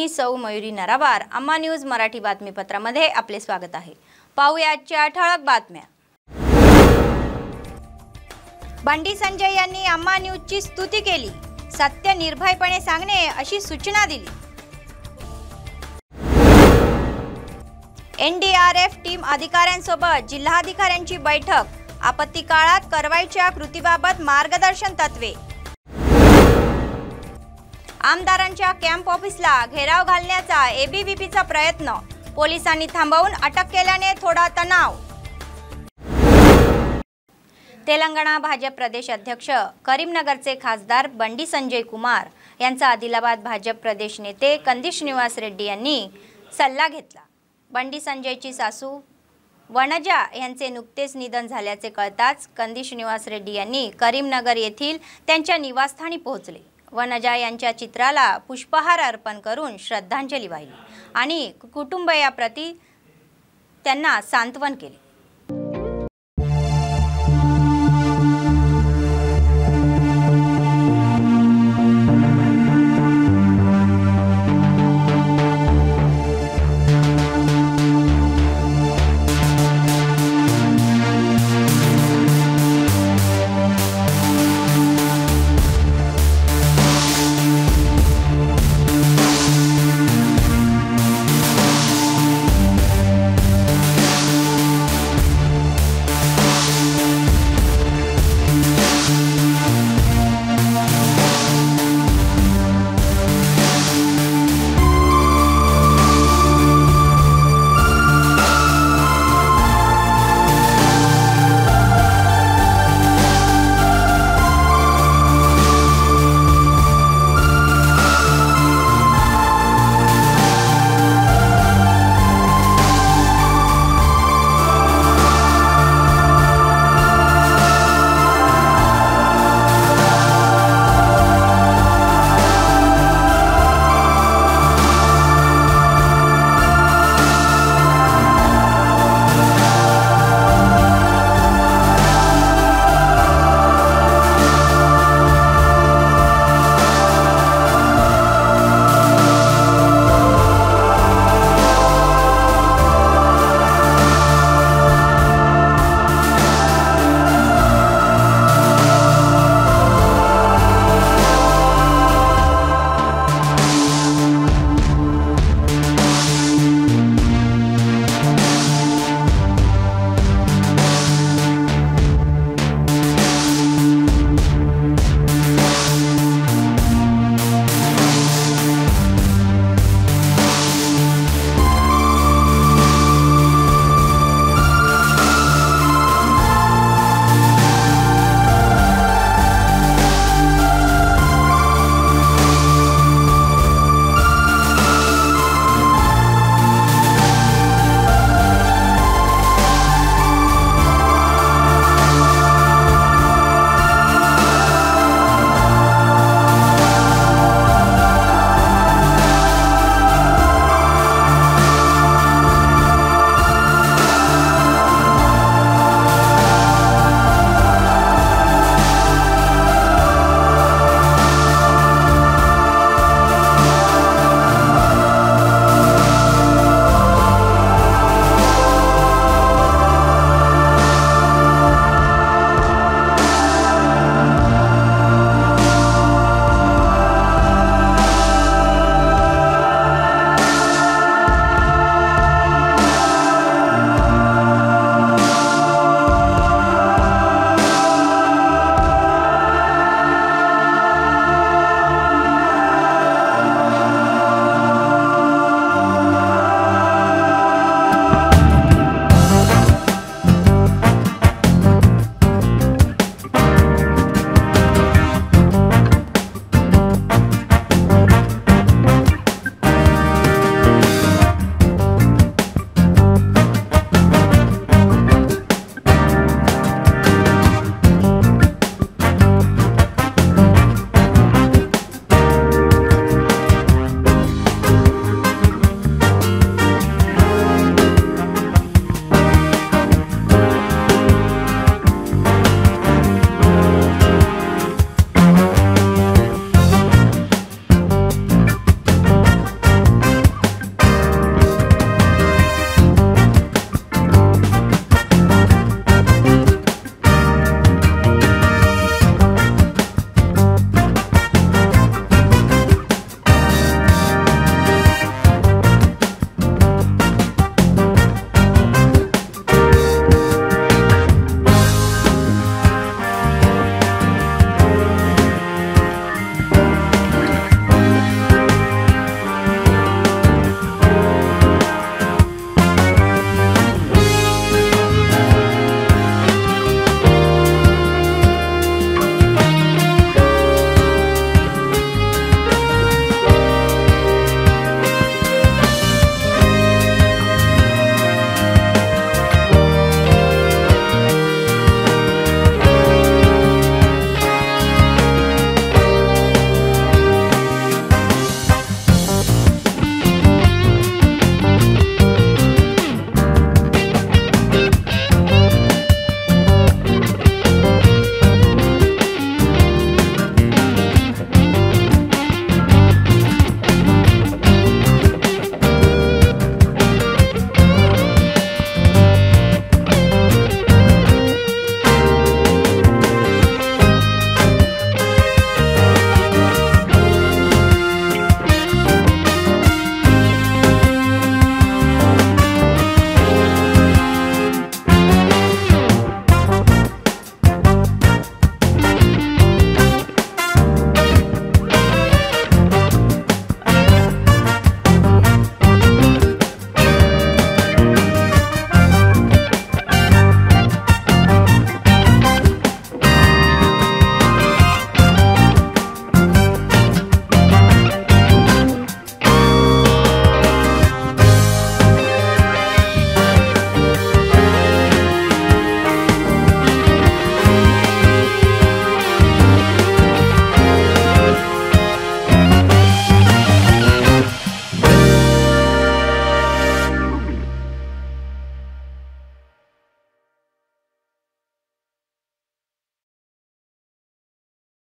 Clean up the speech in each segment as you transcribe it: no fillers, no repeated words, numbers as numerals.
मी सौ मयुरी नरावार, अम्मा न्यूज मराठी बातमीपत्रामध्ये आपले स्वागत आहे। पाहूया आजच्या ठळक बातम्या। बंडी संजय यांनी अम्मा न्यूजची स्तुती केली, सत्य निर्भयपणे सांगणे अशी सूचना दिली। एनडीआरएफ टीम अधिकाऱ्यांसोबत जिल्हाधिकाऱ्यांची बैठक, आपत्ती काळात कारवाईच्या कृतीबाबत मार्गदर्शन तत्वे। आमदारांच्या कॅम्प ऑफिसला घेराव घालण्याचा एबीव्हीपीचा प्रयत्न, पोलिसांनी थांबवून अटक केल्याने थोडा तणाव। तेलंगणा भाजप प्रदेश अध्यक्ष करीमनगरचे खासदार बंडी संजय कुमार यांचा आदिलाबाद भाजप प्रदेश नेते कंदी श्रीनिवास रेड्डी यांनी सल्ला घेतला। बंडी संजयची सासू वनजा यांचे नुकतेच निधन झाल्याचे कळताच कंदी श्रीनिवास रेड्डी यांनी करीमनगर येथील त्यांच्या निवासस्थानी पोहोचले। वनजा यांच्या चित्राला पुष्पहार अर्पण करून श्रद्धांजली वाहिली आणि कुटुंबियाप्रती त्यांना सांत्वन केले।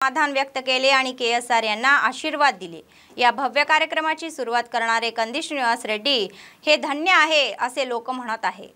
समाधान व्यक्त केले आणि KSR यांना आशीर्वाद दिले। या भव्य कार्यक्रमाची सुरुवात करणारे कंदी श्रीनिवास रेड्डी हे धन्य आहे असे लोक म्हणत आहे।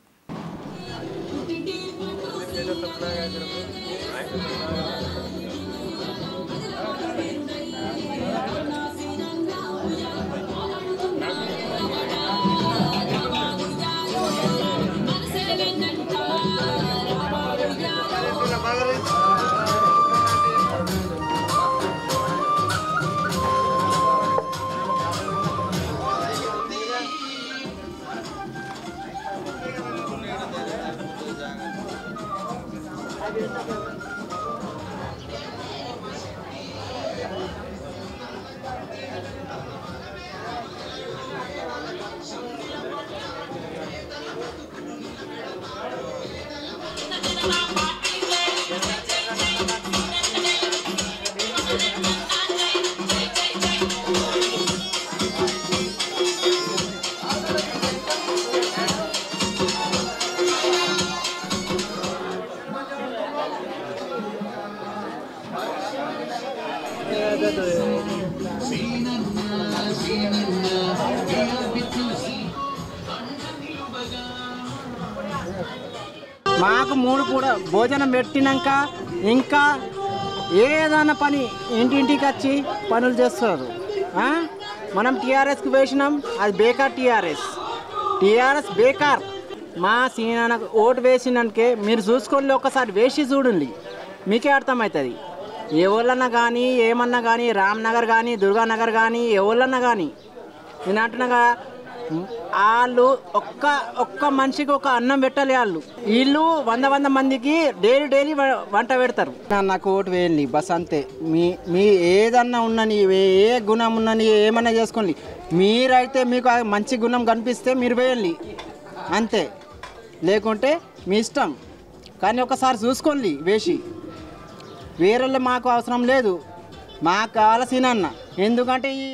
మాకు 3 పూట భోజనం పెట్టినాక ఇంకా ఏదైనా పని ఇంటింటికి వచ్చి పనులు చేస్తారు। మనం టీఆర్ఎస్కి వేసినాం, అది బేకార్ టీఆర్ఎస్ బేకార్। మా సీనానికి ఓటు వేసినాకే మీరు చూసుకోండి, ఒకసారి వేసి చూడండి, మీకే అర్థమవుతుంది। ఎవరన్నా కానీ ఏమన్నా కానీ రామ్నగర్ కానీ దుర్గానగర్ కానీ ఎవరన్నా కానీ నేను అంటున్నాగా వాళ్ళు ఒక్క మనిషికి ఒక అన్నం పెట్టాలి। వీళ్ళు 100 మందికి డైలీ వంట పెడతారు। నాకు ఓటు వేయండి బస్ అంతే। మీ ఏదన్నా ఉన్నని ఏ గుణం ఉన్నని ఏమన్నా చేసుకోండి, మీరైతే మీకు మంచి గుణం కనిపిస్తే మీరు వేయండి అంతే, లేకుంటే మీ ఇష్టం। కానీ ఒకసారి చూసుకోండి వేసి, వేరే మాకు అవసరం లేదు, మాకు కావాల్సిన అన్న। ఎందుకంటే ఈ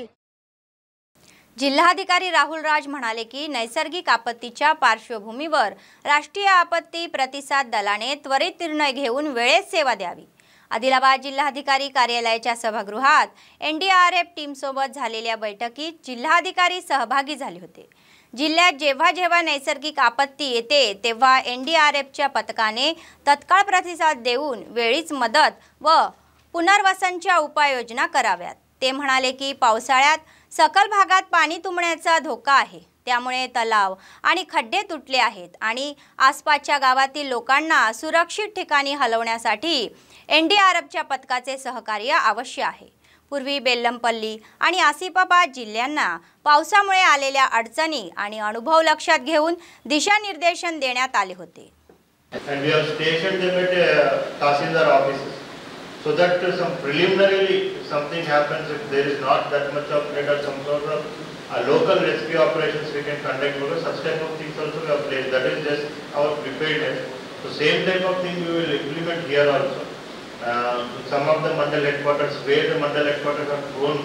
जिल्हाधिकारी राहुल राज म्हणाले की नैसर्गिक आपत्तीच्या पार्श्वभूमीवर राष्ट्रीय आपत्ती प्रतिसाद दलाने त्वरित निर्णय घेऊन वेळेत सेवा द्यावी। आदिलाबाद जिल्हाधिकारी कार्यालयाच्या सभागृहात NDRF टीमसोबत झालेल्या बैठकीत जिल्हाधिकारी सहभागी झाले होते। जिल्ह्यात जेव्हा नैसर्गिक आपत्ती येते तेव्हा NDRFच्या पथकाने तत्काळ प्रतिसाद देऊन वेळीच मदत व पुनर्वसनच्या उपाययोजना कराव्यात। ते म्हणाले की पावसाळ्यात सकल भागात पाणी तुंबण्याचा धोका आहे, त्यामुळे तलाव आणि खड्डे तुटले आहेत आणि आसपासच्या गावातील लोकांना सुरक्षित ठिकाणी हलवण्यासाठी NDRFच्या पथकाचे सहकार्य आवश्यक आहे। पूर्वी बेल्लमपल्ली आणि आसिफाबाद जिल्ह्यांना पावसामुळे आलेल्या अडचणी आणि अनुभव लक्षात घेऊन दिशानिर्देशन देण्यात आले होते। And we have stationed them at Tahsildar offices, so that some preliminarily something happens, if there is not that much of threat or some sort of local rescue operations we can conduct, because such type of things also we have placed. That is just our preparedness. So same type of thing we will implement here also. Some of the mandal headquarters, where the mandal headquarters are prone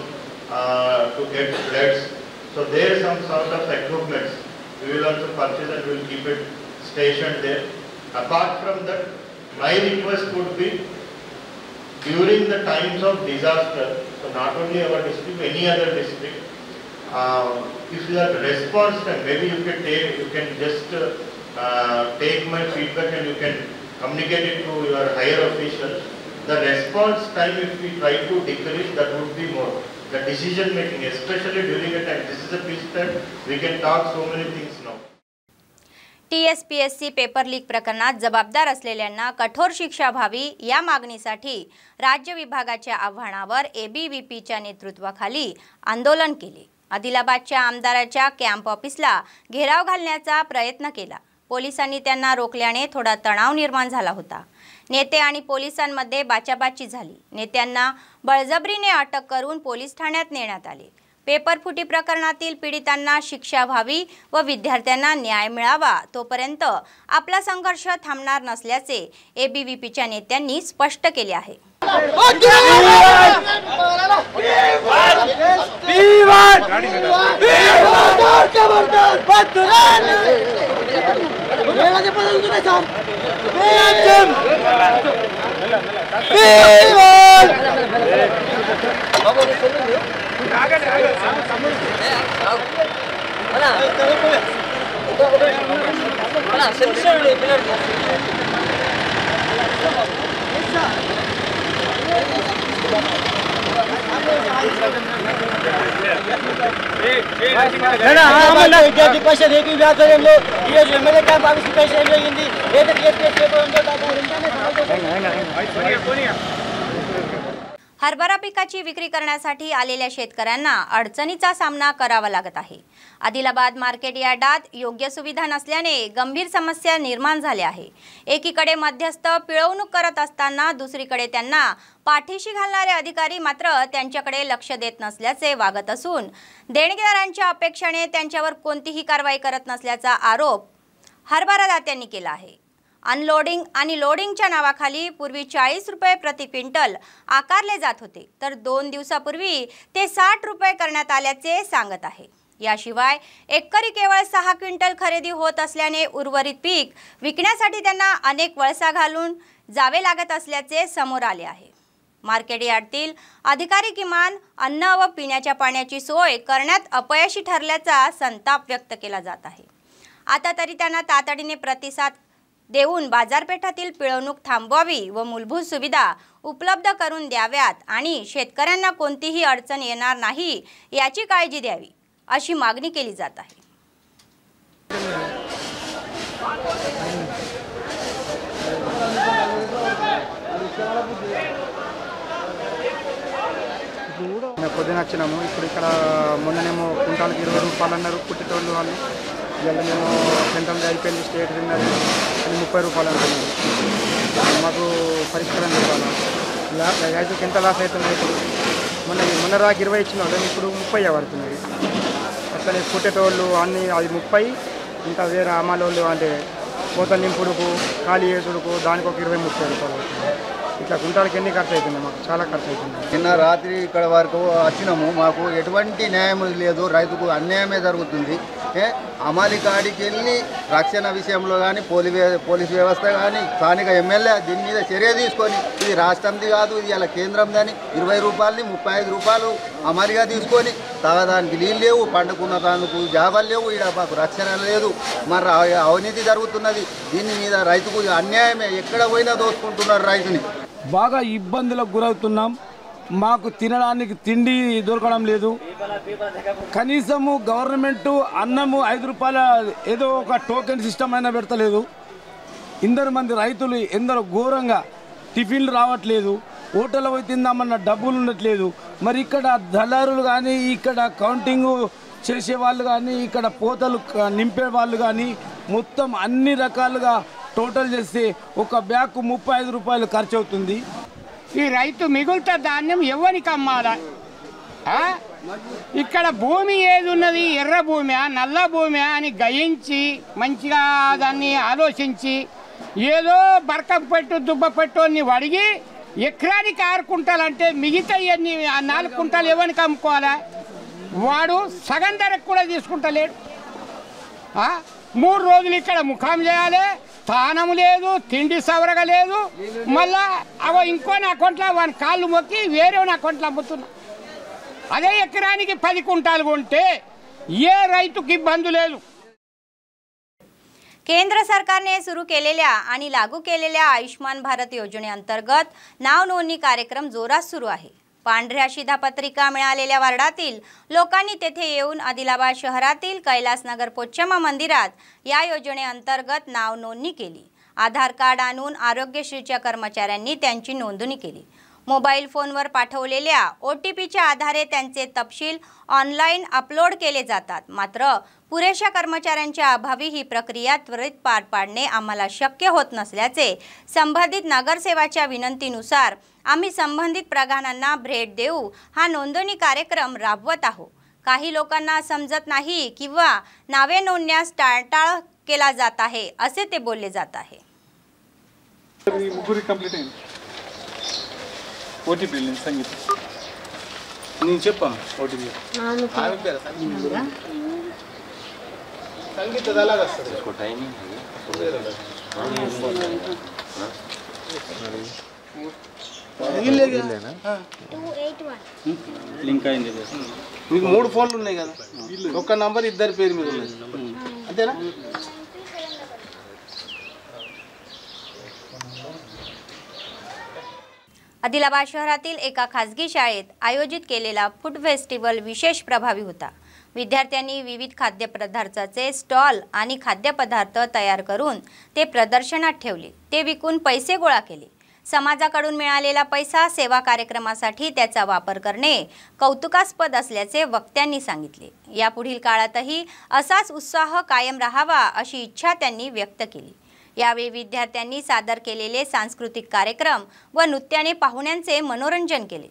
to get floods, so there some sort of equipments we will also purchase and we will keep it stationed there. Apart from that, my request would be, during the times of disaster, so not only our district, any other district, if you are response time, maybe you can just take my feedback and you can communicate it to your higher officials. The response time, if we try to decrease, that would be more. The decision making, especially during a time, this is a peace time, we can talk so many things now. TSPSC paper leak प्रकरणात जबाबदार असलेल्यांना कठोर शिक्षा व्हावी या मागणीसाठी राज्य विभागाच्या आव्हानावर ABVPच्या नेतृत्वाखाली आंदोलन केले। आदिलाबादच्या आमदाराच्या कॅम्प ऑफिसला घेराव घालण्याचा प्रयत्न केला। पोलिसांनी त्यांना रोखल्याने थोडा तणाव निर्माण झाला होता। नेते आणि पोलिसांमध्ये बाचाबाची झाली। नेत्यांना बळजबरीने अटक करून पोलीस ठाण्यात नेण्यात आले। पेपर फुटी प्रकरणातील पीडितांना शिक्षा व्हावी व विद्यार्थ्यांना न्याय मिळावा तोपर्यंत आपला संघर्ष थांबणार नसल्याचे ABVPच्या नेत्यांनी स्पष्ट केले आहे। విద్యార్థి పరిషత్ ఏపీ ఆధ్వర్యంలో ఈరోజు ఎమ్మెల్యే క్యాంప్ ఆఫీస్ పేషం జరిగింది. हरभरा पिकाची विक्री करण्यासाठी आलेल्या शेतकऱ्यांना अडचणीचा सामना करावा लागत आहे. आदिलाबाद मार्केट यार्डात योग्य सुविधा नसल्याने गंभीर समस्या निर्माण झाल्या आहे. एकीकडे मध्यस्थ पिळवणूक करत असताना दुसरीकडे त्यांना पाठीशी घालणारे अधिकारी मात्र त्यांच्याकडे लक्ष देत नसल्याचे वागत असून देणगीदारांच्या अपेक्षेने त्यांच्यावर कोणतीही कारवाई करत नसल्याचा आरोप हरभरा दात्यांनी केला आहे. अनलोडिंग आणि लोडिंगच्या नावाखाली पूर्वी 40 रुपये प्रति क्विंटल आकारले जात होते तर 2 दिवसापूर्वी ते 60 रुपये करण्यात आल्याचे सांगत आहे. याशिवाय एकरी केवळ 6 क्विंटल खरेदी होत असल्याने उर्वरित पीक विकण्यासाठी त्यांना अनेक वळसा घालून जावे लागत असल्याचे समोर आले आहे. मार्केट यार्डातील अधिकारी किमान अन्न व पिण्याच्या पाण्याची सोय करण्यात अपयशी ठरल्याचा संताप व्यक्त केला जात आहे. आता तरी त्यांना तातडीने प्रतिसाद देऊन बाजारपेठातील पिळवणूक थांबवावी व मूलभूत सुविधा उपलब्ध करून द्याव्यात आणि शेतकऱ्यांना कोणतीही अडचण येणार नाही याची काळजी द्यावी अशी मागणी केली जात आहे. పొద్దున వచ్చినాము. ఇప్పుడు ఇక్కడ మొన్ననేమో కుంటాలకి 20 రూపాయలు అన్నారు పుట్టేటోళ్ళు వాళ్ళు. ఇవాళ మేము సెంట్రల్ అయిపోయింది, స్టేట్ తిన్నారు 30 రూపాయలు అంటున్నారు. మాకు పరిష్కారం చెప్పాలి. రైతుకి ఎంత లాస్ అవుతుంది? ఇప్పుడు మొన్న దాకా 20 ఇచ్చిన వాళ్ళు ఇప్పుడు 30 పడుతున్నది. అసలు పుట్టేటోళ్ళు అన్నీ అది 30, ఇంకా వేరే అమ్మాలోళ్ళు అంటే కోతలు నింపుడుకు ఖాళీ చేసుడుకు దానికి ఒక 20-30 రూపాయలు అవుతుంది. ఇట్లా కుంటాలకి ఎన్ని ఖర్చు అవుతుంది? మాకు చాలా ఖర్చు అవుతుంది. నిన్న రాత్రి ఇక్కడ వరకు వచ్చినాము. మాకు ఎటువంటి న్యాయం లేదు, రైతుకు అన్యాయమే జరుగుతుంది. అమాలి కాడికి వెళ్ళి రక్షణ విషయంలో కానీ పోలీస్ వ్యవస్థ కానీ స్థానిక ఎమ్మెల్యే దీని మీద చర్య తీసుకొని ఇది రాష్ట్రంది కాదు, ఇది ఇలా కేంద్రంది అని 20 రూపాయలని 35 రూపాయలు అమలుగా తీసుకొని తాగడానికి నీళ్ళు లేవు, పండుకున్న తానుకు జాబాలు లేవు, ఇక్కడ మాకు రక్షణ లేదు, మరి అవినీతి జరుగుతున్నది. దీని మీద రైతుకు అన్యాయమే, ఎక్కడ పోయినా దోచుకుంటున్నారు రైతుని. బాగా ఇబ్బందులకు గురవుతున్నాం. మాకు తినడానికి తిండి దొరకడం లేదు. కనీసము గవర్నమెంట్ అన్నము 5 రూపాయల ఏదో ఒక టోకెన్ సిస్టమ్ అయినా పెడతలేదు. ఇందరు మంది రైతులు ఎందరో ఘోరంగా టిఫిన్లు రావట్లేదు, హోటల్ పోయి తిందామన్న డబ్బులు ఉండట్లేదు. మరి ఇక్కడ దళారులు కానీ, ఇక్కడ కౌంటింగ్ చేసే వాళ్ళు కానీ, ఇక్కడ పోతలు నింపే వాళ్ళు కానీ మొత్తం అన్ని రకాలుగా టోటల్ చేస్తే ఒక బ్యాగ్ 35 రూపాయలు ఖర్చు అవుతుంది. ఈ రైతు మిగులుతా ధాన్యం ఎవరికి అమ్మాలా? ఇక్కడ భూమి ఏది ఉన్నది, ఎర్ర భూమి నల్ల భూమి అని గ్రహించి మంచిగా దాన్ని ఆలోచించి ఏదో బరకం పెట్టు దుబ్బ పెట్టు అని అడిగి ఎకరానికి 6 కుంటాలంటే మిగతా 4 కుంటాలు ఎవరికి అమ్ముకోవాలా? వాడు సగం ధరకు కూడా తీసుకుంటలేడు. 3 రోజులు ఇక్కడ ముఖాం చేయాలి, స్థానం లేదు, తిండి సవరగా లేదు. మళ్ళా అవో ఇంకోని అకౌంట్లో వాని కాళ్ళు మొక్కి వేరే అకౌంట్లో अम्मुతున్నా. అదే ఎకరానికి 10 కుంటాలు కొంటే ఏ రైతుకి ఇబ్బంది లేదు. केंद्र सरकारने सुरू केलेल्या आणि लागू केलेल्या आयुष्मान भारत योजनेअंतर्गत नाव नोंदणी कार्यक्रम जोरात सुरू आहे. पांढऱ्या शिधापत्रिका मिळालेल्या वार्डातील लोकांनी तेथे येऊन आदिलाबाद शहरातील कैलासनगर पोचम्मा मंदिरात या योजनेअंतर्गत नाव नोंदणी केली. आधार कार्ड आणून आरोग्यश्रीच्या कर्मचाऱ्यांनी त्यांची नोंदणी केली. मोबाईल फोनवर पाठवलेल्या OTPच्या आधारे त्यांचे तपशील ऑनलाईन अपलोड केले जातात. मात्र पुरेशा कर्मचाऱ्यांच्या अभावी ही प्रक्रिया त्वरित पार पाडणे आम्हाला शक्य होत नसल्याचे संबंधित नगरसेवाच्या विनंतीनुसार आम्ही संबंधित प्रधानांना भेट देऊ हा नोंदणी कार्यक्रम राबवत आहोत. काही लोकांना समजत नाही किंवा नावे नोंदण्यास टाळाटाळ केला जात आहे असे ते बोलले जात आहे. OTP సంగీత నేను చెప్పా OTP సంగీత అలాగా వస్తుంది. లింక్ అయింది. మీకు 3 ఫోన్లు ఉన్నాయి కదా, ఒక్క నంబర్ ఇద్దరి పేరు మీద ఉన్నది అంతేना? आदिलाबाद शहरातील एका खासगी शाळेत आयोजित केलेला फूड फेस्टिवल विशेष प्रभावी होता. विद्यार्थ्यांनी विविध खाद्यपदार्थाचे स्टॉल आणि खाद्यपदार्थ तयार करून ते प्रदर्शनात ठेवले. ते विकून पैसे गोळा केले. समाजाकडून मिळालेला पैसा सेवा कार्यक्रमासाठी त्याचा वापर करणे कौतुकास्पद असल्याचे वक्त्यांनी सांगितले. यापुढील काळातही असाच उत्साह कायम राहावा अशी इच्छा त्यांनी व्यक्त केली. यावेळी विद्यार्थ्यांनी सादर केलेले सांस्कृतिक कार्यक्रम व नृत्याने पाहुण्यांचे मनोरंजन केले.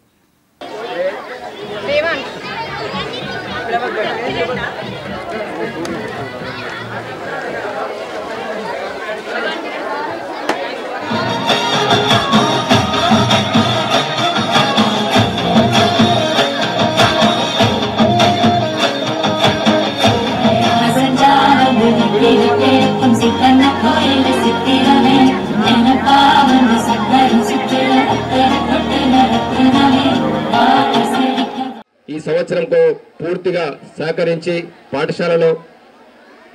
ఈ సంవత్సరంకు పూర్తిగా సహకరించి పాఠశాలలో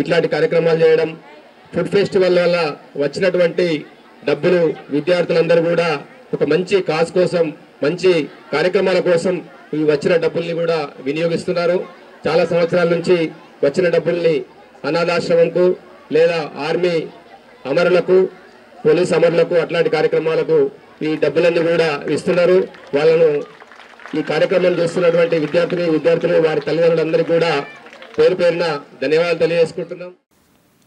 ఇట్లాంటి కార్యక్రమాలు చేయడం, ఫుడ్ ఫెస్టివల్ వల్ల వచ్చినటువంటి డబ్బులు విద్యార్థులందరూ కూడా ఒక మంచి కాజ్ కోసం, మంచి కార్యక్రమాల కోసం ఈ వచ్చిన డబ్బుల్ని కూడా వినియోగిస్తున్నారు. చాలా సంవత్సరాల నుంచి వచ్చిన డబ్బుల్ని అనాథాశ్రమంకు లేదా ఆర్మీ అమరులకు, పోలీస్ అమరులకు అట్లాంటి కార్యక్రమాలకు ఈ డబ్బులన్నీ కూడా ఇస్తున్నారు. వాళ్ళను ఈ కార్యక్రమం చేస్తున్నటువంటి విద్యార్థులు వారి తల్లిదండ్రులందరికీ కూడా పేరు పేరున ధన్యవాదాలు తెలియజేసుకుంటున్నాం.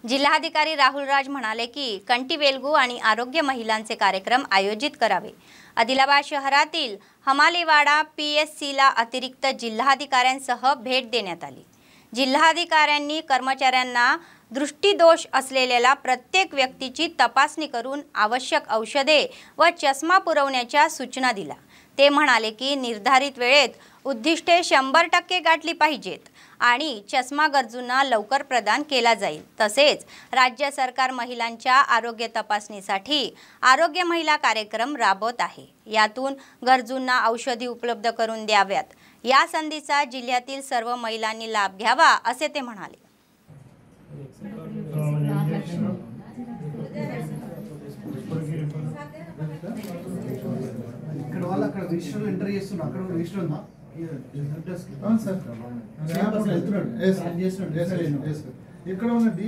जिल्हाधिकारी राहुल राज म्हणाले की कंटी वेलगू आणि आरोग्य महिलांचे कार्यक्रम आयोजित करावे. आदिलाबाद शहरातील हमालेवाडा PSCला अतिरिक्त जिल्हाधिकाऱ्यांसह भेट देण्यात आली. जिल्हाधिकाऱ्यांनी कर्मचाऱ्यांना दृष्टीदोष असलेल्या प्रत्येक व्यक्तीची तपासणी करून आवश्यक औषधे व चष्मा पुरवण्याच्या सूचना दिल्या. ते म्हणाले की निर्धारित वेळेत उद्दिष्टे 100% गाठली पाहिजेत आणि चष्मा गरजूंना लवकर प्रदान केला जाईल. तसेच राज्य सरकार महिलांच्या आरोग्य तपासणीसाठी आरोग्य महिला कार्यक्रम राबवत आहे. यातून गरजूंना औषधी उपलब्ध करून द्याव्यात. या संधीचा जिल्ह्यातील सर्व महिलांनी लाभ घ्यावा असे ते म्हणाले. అక్కడ రిజిస్టర్ ఎంటర్ చేస్తున్నా, అక్కడ రిజిస్టర్ ఉందా సార్? ఇక్కడ ఉన్న డి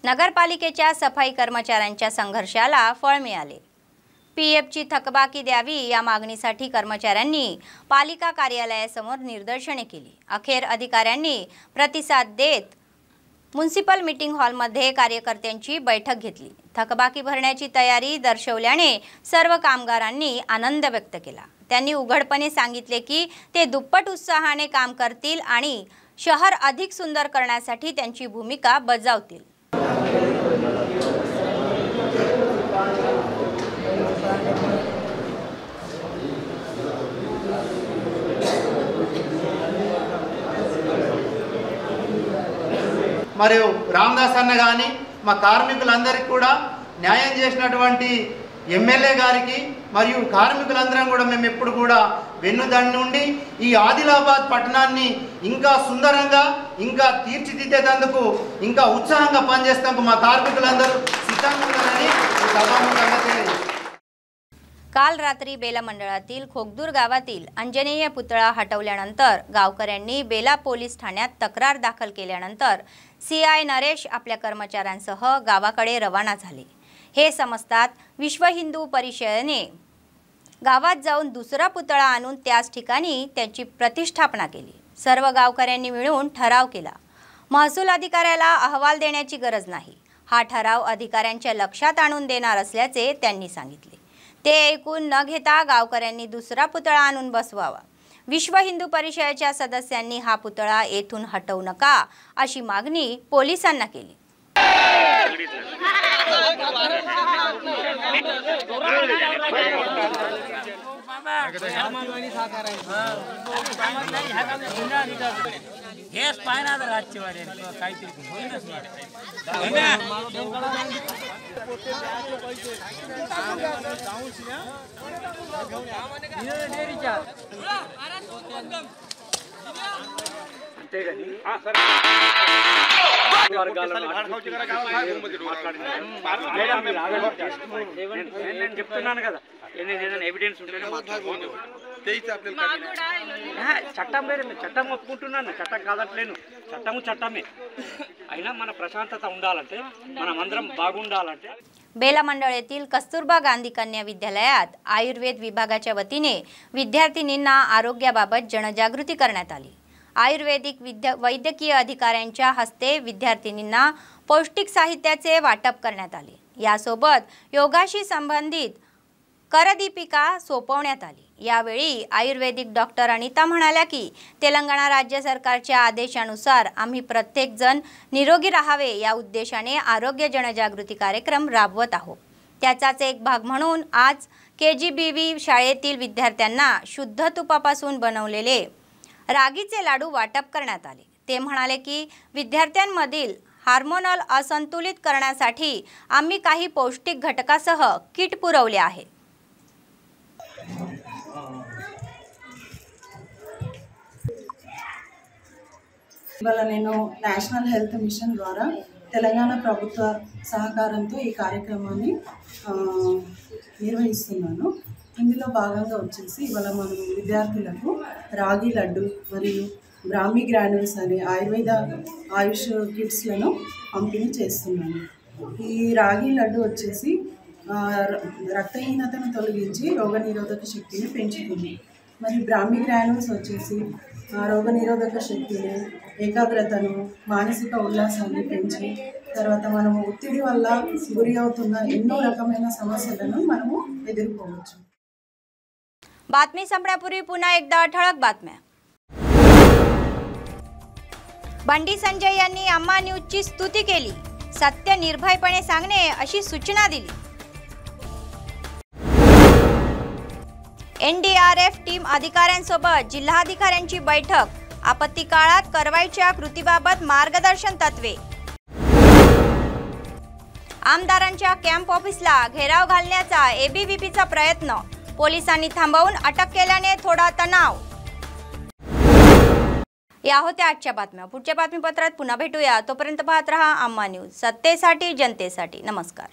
नगरपालिकेच्या सफाई कर्मचाऱ्यांच्या संघर्षाला फळ मिळाले. PFची थकबाकी द्यावी या मागणीसाठी कर्मचाऱ्यांनी पालिका कार्यालयासमोर निदर्शने केली. अखेर अधिकाऱ्यांनी प्रतिसाद देत म्युनिसिपल मीटिंग हॉलमध्ये कार्यकर्त्यांची बैठक घेतली. थकबाकी भरण्याची तयारी दर्शवल्याने सर्व कामगारांनी आनंद व्यक्त केला. त्यांनी उघडपणे सांगितले की ते दुप्पट उत्साहाने काम करतील आणि शहर अधिक सुंदर करण्यासाठी त्यांची भूमिका बजावतील. మరియు రామదాస్ అన్న కానీ మా కార్మికులందరికీ కూడా న్యాయం చేసినటువంటి ఎమ్మెల్యే గారికి మరియు కార్మికులందరం కూడా మేము ఎప్పుడు కూడా వెన్నుదండి నుండి ఈ ఆదిలాబాద్ పట్టణాన్ని ఇంకా సుందరంగా ఇంకా తీర్చిదిద్దేందుకు ఇంకా ఉత్సాహంగా పనిచేస్తానికి మా కార్మికులందరూ సిద్ధంగా ఉన్నారని సభాముఖంగా తెలియజేస్తున్నాను. काल रात्री बेला मंडळातील खोगदूर गावातील अंजनेय पुतळा हटवल्यानंतर गावकऱ्यांनी बेला पोलीस ठाण्यात तक्रार दाखल केल्यानंतर CI नरेश आपल्या कर्मचाऱ्यांसह गावाकडे रवाना झाले. हे समजतात विश्व हिंदू परिषदेने गावात जाऊन दुसरा पुतळा आणून त्याच ठिकाणी त्याची प्रतिष्ठापना केली. सर्व गावकऱ्यांनी मिळून ठराव केला. महसूल अधिकाऱ्याला अहवाल देण्याची गरज नाही. हा ठराव अधिकाऱ्यांच्या लक्षात आणून देणार असल्याचे त्यांनी सांगितले. ते ऐकून न घेता गावकऱ्यांनी दुसरा पुतळा आणून बसवावा. विश्व हिंदू परिषदेच्या सदस्यांनी हा पुतळा येथून हटवू नका अशी मागणी पोलिसांना केली. हेच पाहिना तर आजची वारी काहीतरी होईनच చెప్తున్నాను కదా ఏదైనా ఎవిడెన్స్ ఉంటేనే మాట్లాడుకోండి చట్టం వేరే చట్టం ఒప్పుకుంటున్నాను చట్టం కాదట్లేను చట్టము చట్టమే అయినా మన ప్రశాంతత ఉండాలంటే మనమందరం బాగుండాలంటే बेला मंडळ येथील कस्तुरबा गांधी कन्या विद्यालयात आयुर्वेद विभागाच्या वतीने विद्यार्थिनींना आरोग्याबाबत जनजागृती करण्यात आली। आयुर्वेदिक वैद्यकीय अधिकाऱ्यांच्या हस्ते विद्यार्थिनींना पौष्टिक साहित्याचे वाटप करण्यात आले। यासोबत योगाशी संबंधित करदीपिका सोपवण्यात आली। यावेळी आयुर्वेदिक डॉक्टर अनिता म्हणाल्या की तेलंगणा राज्य सरकारच्या आदेशानुसार आम्ही प्रत्येक जण निरोगी राहावे या उद्देशाने आरोग्य जनजागृती कार्यक्रम राबवत आहोत। त्याचाच एक भाग म्हणून आज KGBV शाळेतील विद्यार्थ्यांना शुद्ध तुपापासून बनवलेले रागीचे लाडू वाटप करण्यात आले। ते म्हणाले की विद्यार्थ्यांमधील हार्मोनल असंतुलित करण्यासाठी आम्ही काही पौष्टिक घटकासह किट पुरवले आहे। ఇవాళ నేను నేషనల్ హెల్త్ మిషన్ ద్వారా తెలంగాణ ప్రభుత్వ సహకారంతో ఈ కార్యక్రమాన్ని నిర్వహిస్తున్నాను। ఇందులో భాగంగా వచ్చేసి ఇవాళ మనం విద్యార్థులకు రాగి లడ్డు మరియు బ్రాహ్మీ గ్రాన్యూల్స్ అనే ఆయుర్వేద ఆయుష్ కిట్స్లను పంపిణీ చేస్తున్నాను। ఈ రాగి లడ్డు వచ్చేసి రక్తహీనతను తొలగించి రోగనిరోధక శక్తిని పెంచుతుంది। మరి బ్రాహ్మీ గ్రాన్యూల్స్ వచ్చేసి రోగనిరోధక శక్తిని ఏకాగ్రతను మానసిక ఉల్లాసాన్ని పెంచి తర్వాత మనము ఒత్తిడి వల్ల గురి అవుతున్న ఎన్నో రకమైన సమస్యలను మనము ఎదుర్కోవచ్చు। बातमी संपण्यापूर्वी पुन्हा एकदा ठळक बातम्या। बंडी संजय यांनी अम्मा न्यूजची स्तुती केली। सत्य निर्भयपणे सांगणे अशी सूचना दिली। NDRF टीम अधिकाऱ्यांसोबत जिल्हाधिकाऱ्यांची बैठक। आपत्ती काळात कारवाईच्या कृतीबाबत मार्गदर्शन तत्वे। आमदारांच्या कॅम्प ऑफिसला घेराव घालण्याचा ABVPचा प्रयत्न। पोलिसांनी थांबवून अटक केल्याने थोडा तणाव। या होत्या आजच्या बातम्या। पुढच्या बातमीपत्रात पुन्हा भेटूया। तोपर्यंत पाहत रहा अम्मा न्यूज, सत्तेसाठी जनतेसाठी। नमस्कार।